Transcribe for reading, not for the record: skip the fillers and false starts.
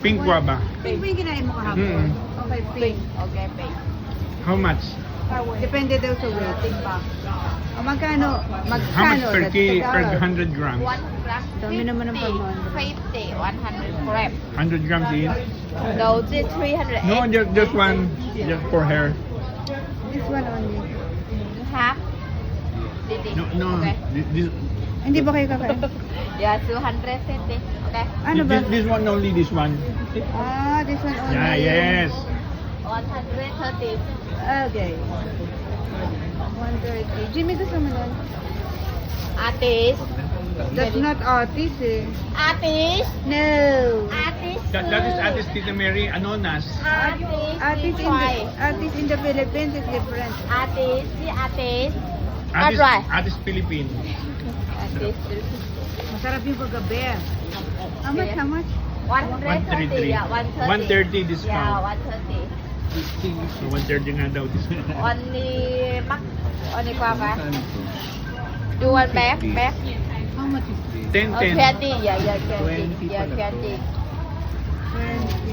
Pink guava. Pink ba yung kinain mo kahapon? Okay, pink. Okay, pink. How much? Depende daw sa weight. O magkano? How much per per 100 grams? 1 gram. Dami naman ng pamon. 50, 100 gram. 100 grams each? No, this 380. No, just one. Just for hair. This one only. Half. This. No. Okay. This, Hindi ba kayo kakain? Yeah, 250. Okay. Ano ba? this one only, this one. Ah, this one only. Yeah, yes. 130. Okay. 130. Jimmy, gusto mo nun? Artist. That's not artist eh. Artist. No. Artist. That is Addis Tita Mary Anonas. Artist. Artist in the Philippines is different. Artist. See, artist. Addis, Alright. Addis Philippines. Artist. Masarap yung paggabi. How much? How much? 130. Yeah, 130. 130 discount. Yeah, 130. So 130 nga daw. Only mac. Only guava. You want back? Back? How much is 10, Oh, 10. 20. Yeah, 20. Yeah, 20. 20?